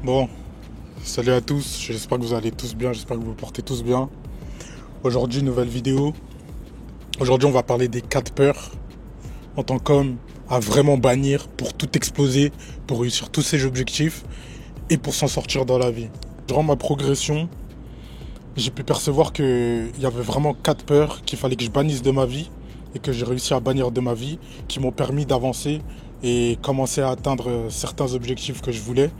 Bon, salut à tous, j'espère que vous allez tous bien, j'espère que vous vous portez tous bien. Aujourd'hui, nouvelle vidéo. Aujourd'hui, on va parler des 4 peurs en tant qu'homme à vraiment bannir pour tout exploser, pour réussir tous ses objectifs et pour s'en sortir dans la vie. Durant ma progression, j'ai pu percevoir qu'il y avait vraiment 4 peurs qu'il fallait que je bannisse de ma vie et que j'ai réussi à bannir de ma vie, qui m'ont permis d'avancer et commencer à atteindre certains objectifs que je voulais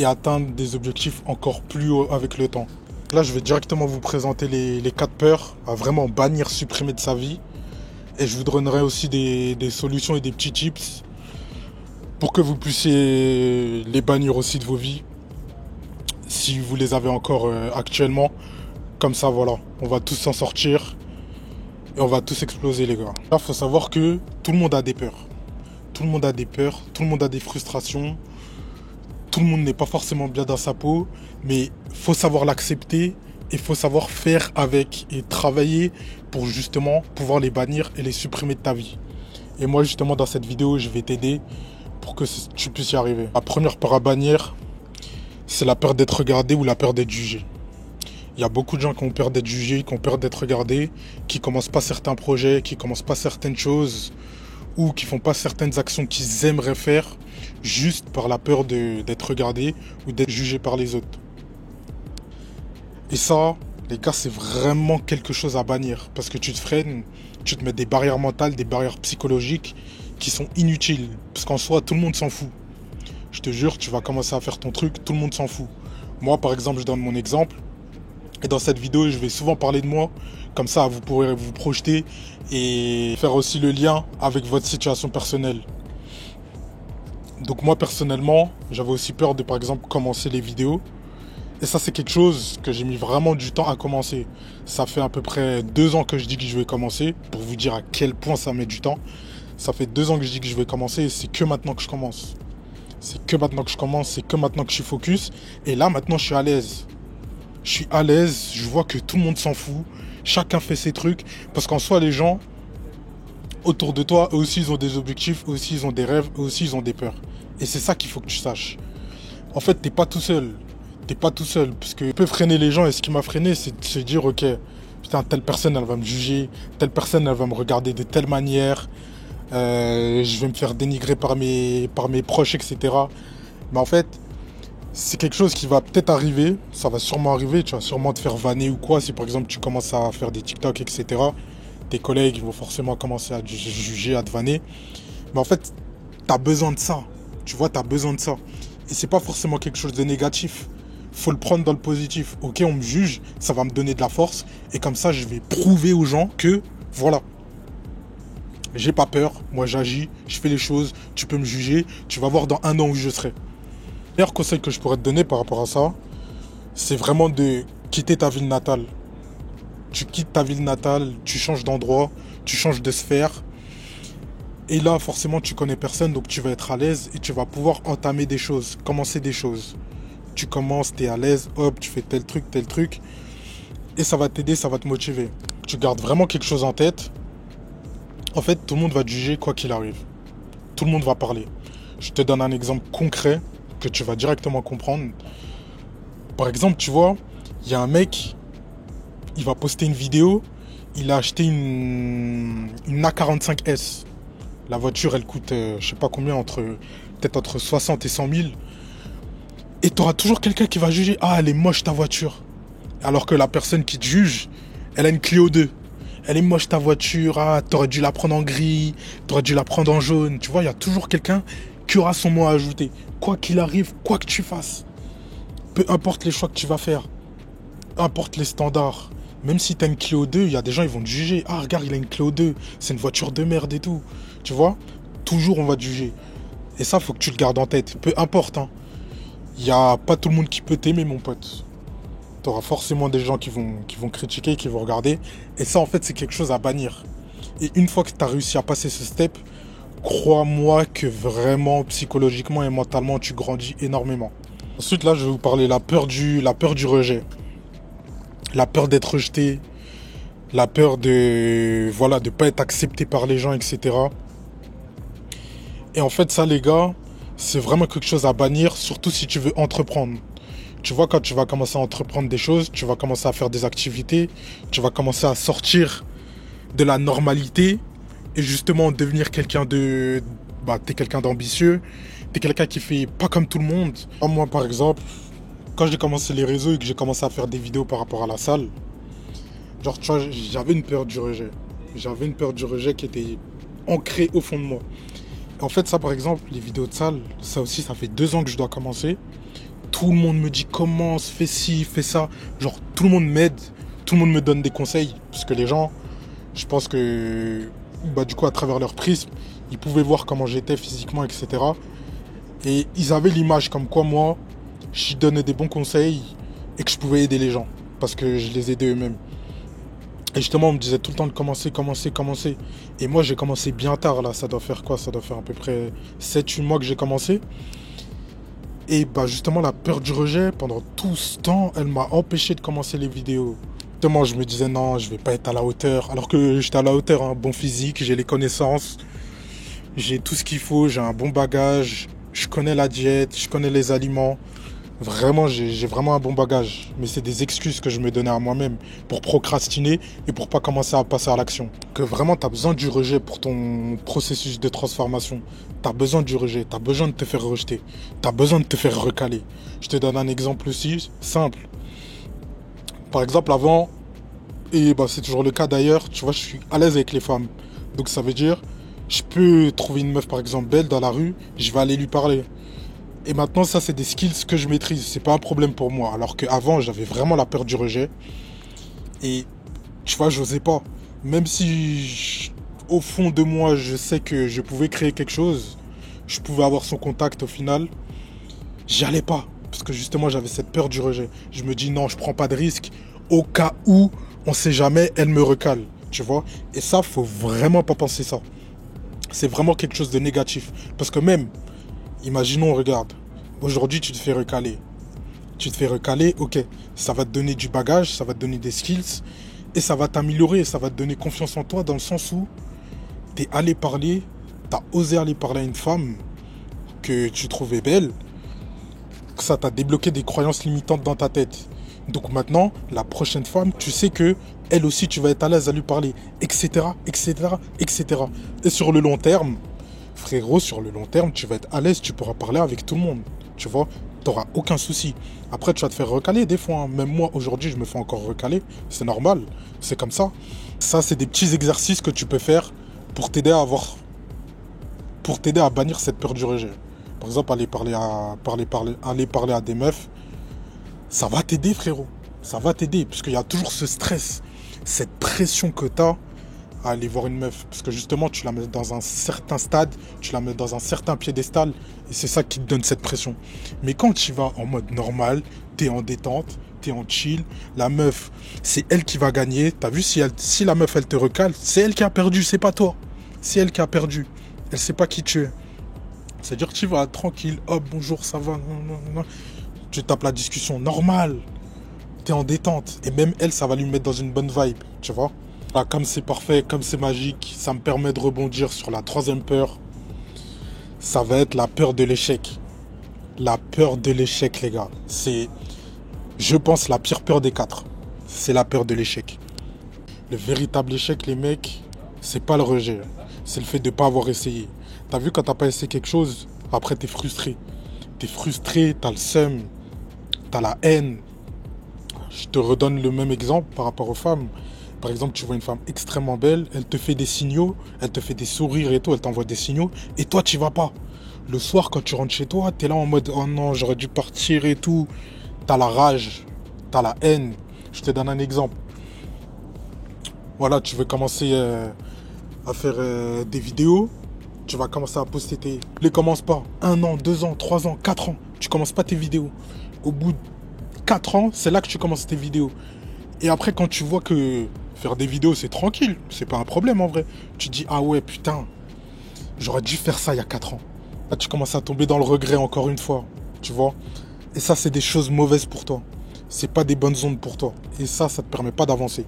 et atteindre des objectifs encore plus hauts avec le temps. Là, je vais directement vous présenter les 4 peurs à vraiment bannir, supprimer de sa vie. Et je vous donnerai aussi des solutions et des petits tips pour que vous puissiez les bannir aussi de vos vies, si vous les avez encore actuellement. Comme ça, voilà, on va tous s'en sortir et on va tous exploser, les gars. Là, il faut savoir que tout le monde a des peurs. Tout le monde a des peurs, tout le monde a des frustrations. Tout le monde n'est pas forcément bien dans sa peau, mais faut savoir l'accepter et faut savoir faire avec et travailler pour justement pouvoir les bannir et les supprimer de ta vie. Et moi, justement, dans cette vidéo, je vais t'aider pour que tu puisses y arriver. La première peur à bannir, c'est la peur d'être regardé ou la peur d'être jugé. Il y a beaucoup de gens qui ont peur d'être jugés, qui ont peur d'être regardés, qui commencent pas certains projets, qui commencent pas certaines choses ou qui font pas certaines actions qu'ils aimeraient faire juste par la peur d'être regardé ou d'être jugé par les autres. Et ça, les gars, c'est vraiment quelque chose à bannir parce que tu te freines, tu te mets des barrières mentales, des barrières psychologiques qui sont inutiles parce qu'en soi, tout le monde s'en fout. Je te jure, tu vas commencer à faire ton truc, tout le monde s'en fout. Moi, par exemple, je donne mon exemple. Et dans cette vidéo, je vais souvent parler de moi. Comme ça, vous pourrez vous projeter et faire aussi le lien avec votre situation personnelle. Donc moi, personnellement, j'avais aussi peur de, par exemple, commencer les vidéos. Et ça, c'est quelque chose que j'ai mis vraiment du temps à commencer. Ça fait à peu près 2 ans que je dis que je vais commencer, pour vous dire à quel point ça met du temps. Ça fait 2 ans que je dis que je vais commencer et c'est que maintenant que je commence. C'est que maintenant que je commence, c'est que maintenant que je suis focus. Et là, maintenant, je suis à l'aise. Je suis à l'aise, je vois que tout le monde s'en fout, chacun fait ses trucs, parce qu'en soi les gens autour de toi, eux aussi ils ont des objectifs, eux aussi ils ont des rêves, eux aussi ils ont des peurs. Et c'est ça qu'il faut que tu saches. En fait, t'es pas tout seul, parce que peut freiner les gens, et ce qui m'a freiné, c'est de se dire, ok, putain, telle personne elle va me juger, telle personne elle va me regarder de telle manière, je vais me faire dénigrer par mes proches, etc. Mais en fait, c'est quelque chose qui va peut-être arriver, ça va sûrement arriver, tu vas sûrement te faire vanner ou quoi, si par exemple tu commences à faire des TikTok, etc. Tes collègues vont forcément commencer à te juger, à te vanner. Mais en fait, t'as besoin de ça, tu vois, t'as besoin de ça. Et c'est pas forcément quelque chose de négatif, faut le prendre dans le positif. Ok, on me juge, ça va me donner de la force, et comme ça je vais prouver aux gens que, voilà, j'ai pas peur, moi j'agis, je fais les choses, tu peux me juger, tu vas voir dans 1 an où je serai. Le meilleur conseil que je pourrais te donner par rapport à ça, c'est vraiment de quitter ta ville natale. Tu quittes ta ville natale, tu changes d'endroit, tu changes de sphère. Et là, forcément, tu connais personne, donc tu vas être à l'aise et tu vas pouvoir entamer des choses, commencer des choses. Tu commences, tu es à l'aise, hop, tu fais tel truc. Et ça va t'aider, ça va te motiver. Tu gardes vraiment quelque chose en tête. En fait, tout le monde va te juger quoi qu'il arrive. Tout le monde va parler. Je te donne un exemple concret que tu vas directement comprendre. Par exemple, tu vois, il y a un mec, il va poster une vidéo, il a acheté une A45S. La voiture, elle coûte, je sais pas combien, peut-être entre 60 et 100 000. Et tu auras toujours quelqu'un qui va juger, ah, elle est moche ta voiture. Alors que la personne qui te juge, elle a une Clio 2. Elle est moche ta voiture, ah, t'aurais dû la prendre en gris, t'aurais dû la prendre en jaune. Tu vois, il y a toujours quelqu'un qui aura son mot à ajouter. Quoi qu'il arrive, quoi que tu fasses. Peu importe les choix que tu vas faire, peu importe les standards, même si tu as une Clio 2, il y a des gens qui vont te juger. Ah, regarde, il a une Clio 2, c'est une voiture de merde et tout. Tu vois, toujours on va te juger. Et ça, faut que tu le gardes en tête. Peu importe, hein. Il n'y a pas tout le monde qui peut t'aimer, mon pote. Tu auras forcément des gens qui vont critiquer, qui vont regarder. Et ça, en fait, c'est quelque chose à bannir. Et une fois que tu as réussi à passer ce step, crois-moi que vraiment, psychologiquement et mentalement, tu grandis énormément. Ensuite, là, je vais vous parler de la peur du rejet. La peur d'être rejeté. La peur de, voilà, de pas être accepté par les gens, etc. Et en fait, ça, les gars, C'est vraiment quelque chose à bannir, surtout si tu veux entreprendre. Tu vois, quand tu vas commencer à entreprendre des choses, tu vas commencer à faire des activités, tu vas commencer à sortir de la normalité et justement devenir quelqu'un de... Bah, t'es quelqu'un d'ambitieux, t'es quelqu'un qui fait pas comme tout le monde. Moi, par exemple, quand j'ai commencé les réseaux et que j'ai commencé à faire des vidéos par rapport à la salle, genre, tu vois, j'avais une peur du rejet. J'avais une peur du rejet qui était ancrée au fond de moi. En fait, ça, par exemple, les vidéos de salle, ça aussi, ça fait 2 ans que je dois commencer. Tout le monde me dit commence, fais ci, fais ça. Genre, tout le monde m'aide, tout le monde me donne des conseils. Parce que les gens, je pense que, bah, du coup, à travers leur prisme, ils pouvaient voir comment j'étais physiquement, etc. Et ils avaient l'image comme quoi, moi, je donnais des bons conseils et que je pouvais aider les gens. Parce que je les aidais eux-mêmes. Et justement, on me disait tout le temps de commencer, commencer, commencer. Et moi, j'ai commencé bien tard, là. Ça doit faire quoi? Ça doit faire à peu près 7-8 mois que j'ai commencé. Et bah justement, la peur du rejet, pendant tout ce temps, elle m'a empêché de commencer les vidéos. Justement, je me disais non, je vais pas être à la hauteur. Alors que j'étais à la hauteur, hein. Bon physique, j'ai les connaissances, j'ai tout ce qu'il faut, j'ai un bon bagage, je connais la diète, je connais les aliments. Vraiment, j'ai vraiment un bon bagage. Mais c'est des excuses que je me donnais à moi-même pour procrastiner et pour pas commencer à passer à l'action. Que vraiment, tu as besoin du rejet pour ton processus de transformation. Tu as besoin du rejet, tu as besoin de te faire rejeter. Tu as besoin de te faire recaler. Je te donne un exemple aussi, simple. Par exemple, avant, et bah, c'est toujours le cas d'ailleurs, tu vois, je suis à l'aise avec les femmes. Donc ça veut dire, je peux trouver une meuf, par exemple, belle dans la rue, je vais aller lui parler. Et maintenant, ça, c'est des skills que je maîtrise. C'est pas un problème pour moi. Alors qu'avant, j'avais vraiment la peur du rejet. Et tu vois, j'osais pas. Même si, au fond de moi, je sais que je pouvais créer quelque chose, je pouvais avoir son contact au final, j'y allais pas. Parce que justement, j'avais cette peur du rejet. Je me dis non, je prends pas de risque. Au cas où, on sait jamais, elle me recale. Tu vois? Et ça, faut vraiment pas penser ça. C'est vraiment quelque chose de négatif. Parce que même, imaginons, regarde, aujourd'hui tu te fais recaler. Tu te fais recaler, ok, ça va te donner du bagage, ça va te donner des skills, et ça va t'améliorer, ça va te donner confiance en toi dans le sens où t'es allé parler, t'as osé aller parler à une femme que tu trouvais belle, que ça t'a débloqué des croyances limitantes dans ta tête. Donc maintenant, la prochaine femme, tu sais que elle aussi tu vas être à l'aise à lui parler, etc., etc., etc. Et sur le long terme, frérot, sur le long terme, tu vas être à l'aise, tu pourras parler avec tout le monde. Tu vois, t'auras aucun souci. Après, tu vas te faire recaler des fois, hein. Même moi, aujourd'hui, je me fais encore recaler. C'est normal, c'est comme ça. Ça, c'est des petits exercices que tu peux faire pour t'aider à avoir... pour t'aider à bannir cette peur du rejet. Par exemple, aller parler à des meufs, ça va t'aider, frérot. Ça va t'aider, parce qu'il y a toujours ce stress, cette pression que t'as à aller voir une meuf. Parce que justement, tu la mets dans un certain stade, tu la mets dans un certain piédestal, et c'est ça qui te donne cette pression. Mais quand tu vas en mode normal, t'es en détente, t'es en chill, la meuf, c'est elle qui va gagner. T'as vu, si la meuf, elle te recale, c'est elle qui a perdu, c'est pas toi. C'est elle qui a perdu. Elle sait pas qui tu es. C'est-à-dire que tu vas tranquille, hop, bonjour, ça va, tu tapes la discussion normale, t'es en détente, et même elle, ça va lui mettre dans une bonne vibe, tu vois. Ah, comme c'est parfait, comme c'est magique, ça me permet de rebondir sur la troisième peur. Ça va être la peur de l'échec. La peur de l'échec, les gars. C'est, je pense, la pire peur des 4. C'est la peur de l'échec. Le véritable échec, les mecs, c'est pas le rejet. C'est le fait de pas avoir essayé. T'as vu, quand t'as pas essayé quelque chose, après t'es frustré. T'es frustré, t'as le seum, t'as la haine. Je te redonne le même exemple par rapport aux femmes. Par exemple, tu vois une femme extrêmement belle, elle te fait des signaux, elle te fait des sourires et tout, elle t'envoie des signaux, et toi, tu vas pas. Le soir, quand tu rentres chez toi, t'es là en mode, oh non, j'aurais dû partir et tout. T'as la rage, t'as la haine. Je te donne un exemple. Voilà, tu veux commencer à faire des vidéos, tu vas commencer à poster tes... Ne commence pas. 1 an, 2 ans, 3 ans, 4 ans. Tu commences pas tes vidéos. Au bout de 4 ans, c'est là que tu commences tes vidéos. Et après, quand tu vois que faire des vidéos, c'est tranquille, c'est pas un problème en vrai, tu dis, ah ouais, putain, j'aurais dû faire ça il y a 4 ans. Là, tu commences à tomber dans le regret encore une fois, tu vois. Et ça, c'est des choses mauvaises pour toi. C'est pas des bonnes ondes pour toi. Et ça te permet pas d'avancer.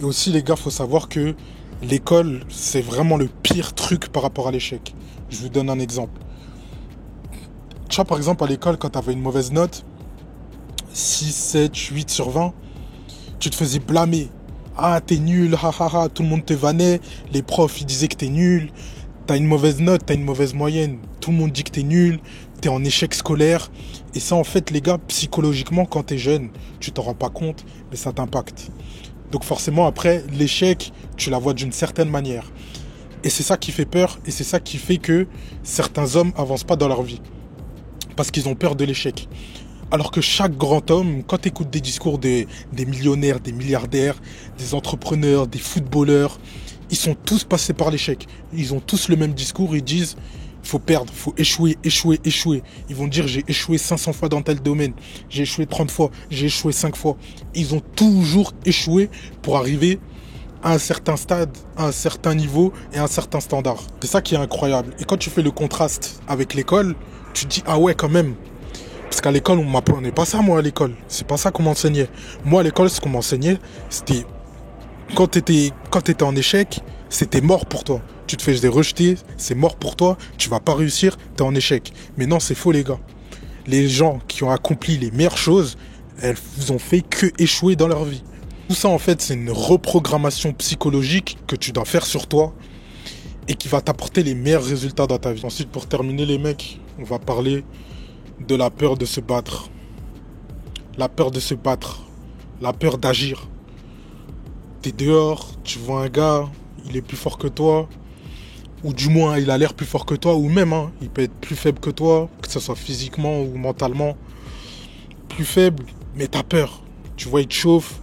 Et aussi, les gars, faut savoir que l'école, c'est vraiment le pire truc par rapport à l'échec. Je vous donne un exemple. Tu vois, par exemple, à l'école, quand tu avais une mauvaise note, 6, 7, 8 sur 20, tu te faisais blâmer. Ah, t'es nul, ha ha ha, tout le monde te vannait, les profs, ils disaient que t'es nul, t'as une mauvaise note, t'as une mauvaise moyenne, tout le monde dit que t'es nul, t'es en échec scolaire. Et ça, en fait, les gars, psychologiquement, quand t'es jeune, tu t'en rends pas compte, mais ça t'impacte. Donc forcément, après, l'échec, tu la vois d'une certaine manière. Et c'est ça qui fait peur, et c'est ça qui fait que certains hommes avancent pas dans leur vie. Parce qu'ils ont peur de l'échec. Alors que chaque grand homme, quand tu écoutes des discours des millionnaires, des milliardaires, des entrepreneurs, des footballeurs, ils sont tous passés par l'échec. Ils ont tous le même discours, ils disent il faut perdre, il faut échouer, échouer, échouer. Ils vont dire j'ai échoué 500 fois dans tel domaine, j'ai échoué 30 fois, j'ai échoué 5 fois. Ils ont toujours échoué pour arriver à un certain stade, à un certain niveau et à un certain standard. C'est ça qui est incroyable. Et quand tu fais le contraste avec l'école, tu te dis ah ouais quand même. Parce qu'à l'école, on m'apprenait pas ça, moi, à l'école. C'est pas ça qu'on m'enseignait. Moi, à l'école, ce qu'on m'enseignait, c'était... Quand t'étais en échec, c'était mort pour toi. Tu te faisais rejeter, c'est mort pour toi, tu vas pas réussir, t'es en échec. Mais non, c'est faux, les gars. Les gens qui ont accompli les meilleures choses, elles vous ont fait que échouer dans leur vie. Tout ça, en fait, c'est une reprogrammation psychologique que tu dois faire sur toi et qui va t'apporter les meilleurs résultats dans ta vie. Ensuite, pour terminer, les mecs, on va parler de la peur de se battre. La peur de se battre. La peur d'agir. T'es dehors, tu vois un gars, il est plus fort que toi. Ou du moins, il a l'air plus fort que toi. Ou même, il peut être plus faible que toi. Que ce soit physiquement ou mentalement. Plus faible, mais t'as peur. Tu vois, il te chauffe.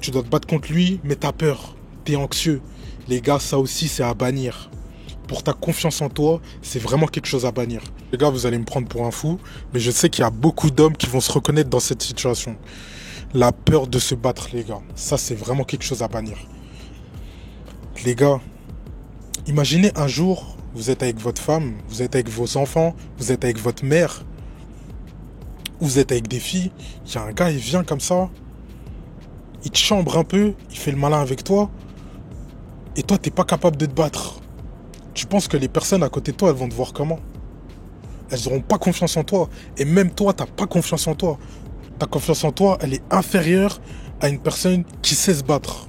Tu dois te battre contre lui, mais t'as peur. T'es anxieux. Les gars, ça aussi, c'est à bannir. Pour ta confiance en toi, c'est vraiment quelque chose à bannir. Les gars, vous allez me prendre pour un fou, mais je sais qu'il y a beaucoup d'hommes qui vont se reconnaître dans cette situation. La peur de se battre, les gars. Ça, c'est vraiment quelque chose à bannir. Les gars, imaginez un jour, vous êtes avec votre femme, vous êtes avec vos enfants, vous êtes avec votre mère, vous êtes avec des filles, il y a un gars, il vient comme ça, il te chambre un peu, il fait le malin avec toi, et toi, t'es pas capable de te battre. Tu penses que les personnes à côté de toi, elles vont te voir comment? Elles n'auront pas confiance en toi. Et même toi, t'as pas confiance en toi. Ta confiance en toi, elle est inférieure à une personne qui sait se battre.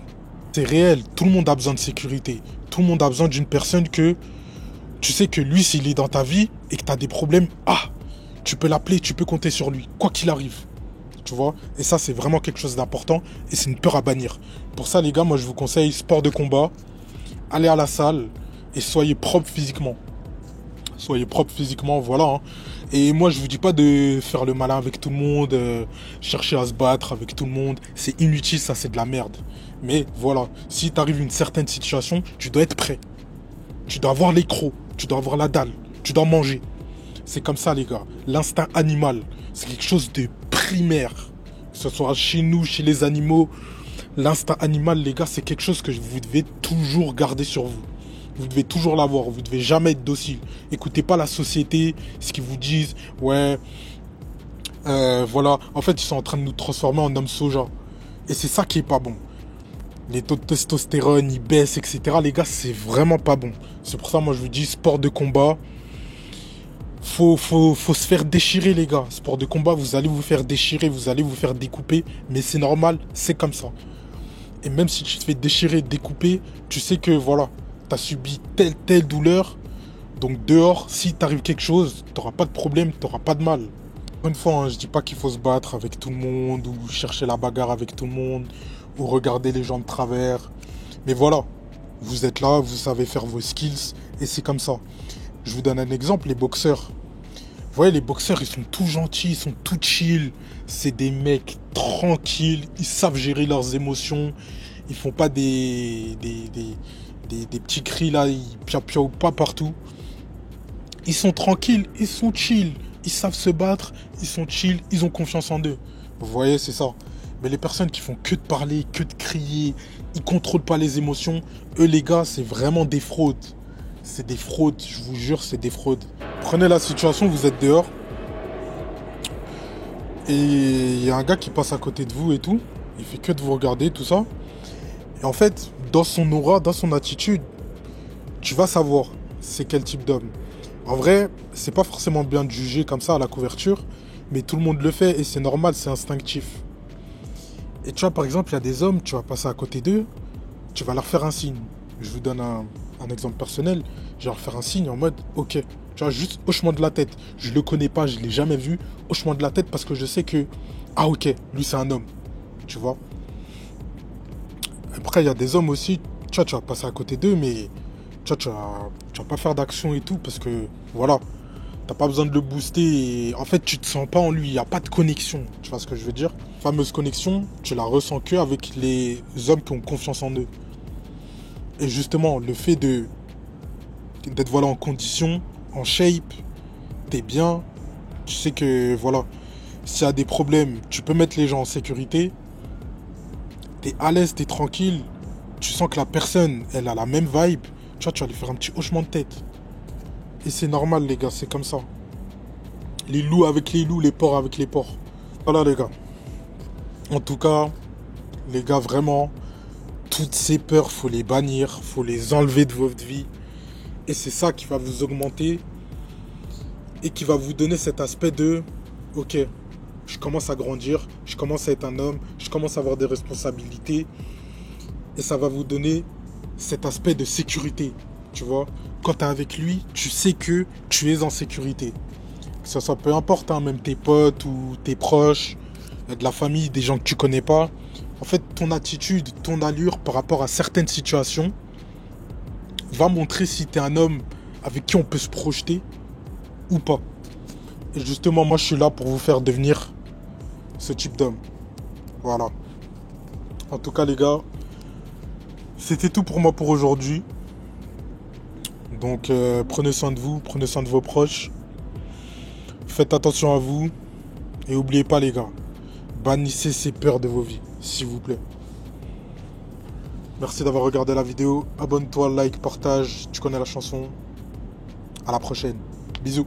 C'est réel. Tout le monde a besoin de sécurité. Tout le monde a besoin d'une personne que tu sais que lui, s'il est dans ta vie et que tu as des problèmes, tu peux l'appeler, tu peux compter sur lui, quoi qu'il arrive. Tu vois? Et ça, c'est vraiment quelque chose d'important et c'est une peur à bannir. Pour ça, les gars, moi, je vous conseille sport de combat. Allez à la salle et soyez propre physiquement. Soyez propre physiquement, voilà. Et moi, je vous dis pas de faire le malin avec tout le monde, chercher à se battre avec tout le monde. C'est inutile, ça, c'est de la merde. Mais voilà, si t'arrives une certaine situation, tu dois être prêt. Tu dois avoir les crocs, tu dois avoir la dalle, tu dois manger. C'est comme ça, les gars. L'instinct animal, c'est quelque chose de primaire. Que ce soit chez nous, chez les animaux. L'instinct animal, les gars, c'est quelque chose que vous devez toujours garder sur vous. Vous devez toujours l'avoir, vous devez jamais être docile. Écoutez pas la société, ce qu'ils vous disent. Ouais, voilà. En fait, ils sont en train de nous transformer en hommes soja. Et c'est ça qui est pas bon. Les taux de testostérone, ils baissent, etc. Les gars, c'est vraiment pas bon. C'est pour ça, moi, je vous dis, sport de combat. Faut se faire déchirer, les gars. Sport de combat, vous allez vous faire déchirer, vous allez vous faire découper. Mais c'est normal, c'est comme ça. Et même si tu te fais déchirer, découper, tu sais que, voilà, t'as subi telle douleur. Donc dehors, si t'arrive quelque chose, t'auras pas de problème, t'auras pas de mal. Une fois, je dis pas qu'il faut se battre avec tout le monde, ou chercher la bagarre avec tout le monde, ou regarder les gens de travers. Mais voilà, vous êtes là, vous savez faire vos skills, et c'est comme ça. Je vous donne un exemple, les boxeurs. Vous voyez, les boxeurs, ils sont tout gentils, ils sont tout chill. C'est des mecs tranquilles, ils savent gérer leurs émotions. Ils font pas des petits cris là, ils piapiaouent pas partout. Ils sont tranquilles, ils sont chill. Ils savent se battre, ils sont chill, ils ont confiance en eux. Vous voyez, c'est ça. Mais les personnes qui font que de parler, que de crier, ils contrôlent pas les émotions, eux les gars, c'est vraiment des fraudes. C'est des fraudes, je vous jure, c'est des fraudes. Prenez la situation, vous êtes dehors. Et il y a un gars qui passe à côté de vous et tout. Il fait que de vous regarder, tout ça. Et en fait, dans son aura, dans son attitude, tu vas savoir c'est quel type d'homme. En vrai, c'est pas forcément bien de juger comme ça à la couverture, mais tout le monde le fait et c'est normal, c'est instinctif. Et tu vois, par exemple, il y a des hommes, tu vas passer à côté d'eux, tu vas leur faire un signe. Je vous donne un exemple personnel. Je vais leur faire un signe en mode, ok, tu vois, juste hochement de la tête. Je le connais pas, je l'ai jamais vu. Hochement de la tête parce que je sais que, ah ok, lui c'est un homme. Tu vois. Après, il y a des hommes aussi, tu vas passer à côté d'eux, mais tu vas pas faire d'action et tout parce que, voilà, t'as pas besoin de le booster et en fait, tu te sens pas en lui. Il n'y a pas de connexion. Tu vois ce que je veux dire? Fameuse connexion, tu la ressens que avec les hommes qui ont confiance en eux. Et justement, le fait d'être voilà en condition, en shape, t'es bien, tu sais que voilà, s'il y a des problèmes, tu peux mettre les gens en sécurité, t'es à l'aise, t'es tranquille, tu sens que la personne, elle a la même vibe, tu vas lui faire un petit hochement de tête. Et c'est normal les gars, c'est comme ça. Les loups avec les loups, les porcs avec les porcs. Voilà les gars. En tout cas, les gars, vraiment, toutes ces peurs, faut les bannir, faut les enlever de votre vie. Et c'est ça qui va vous augmenter et qui va vous donner cet aspect de ok, je commence à grandir, je commence à être un homme, je commence à avoir des responsabilités et ça va vous donner cet aspect de sécurité, tu vois. Quand tu es avec lui, tu sais que tu es en sécurité. Que ce soit peu importe, hein, même tes potes ou tes proches, de la famille, des gens que tu connais pas. En fait, ton attitude, ton allure par rapport à certaines situations va montrer si tu es un homme avec qui on peut se projeter ou pas. Et justement, moi, je suis là pour vous faire devenir ce type d'homme. Voilà. En tout cas, les gars, c'était tout pour moi pour aujourd'hui. Donc, prenez soin de vous, prenez soin de vos proches. Faites attention à vous. Et n'oubliez pas, les gars, bannissez ces peurs de vos vies, s'il vous plaît. Merci d'avoir regardé la vidéo. Abonne-toi, like, partage. Tu connais la chanson. À la prochaine. Bisous.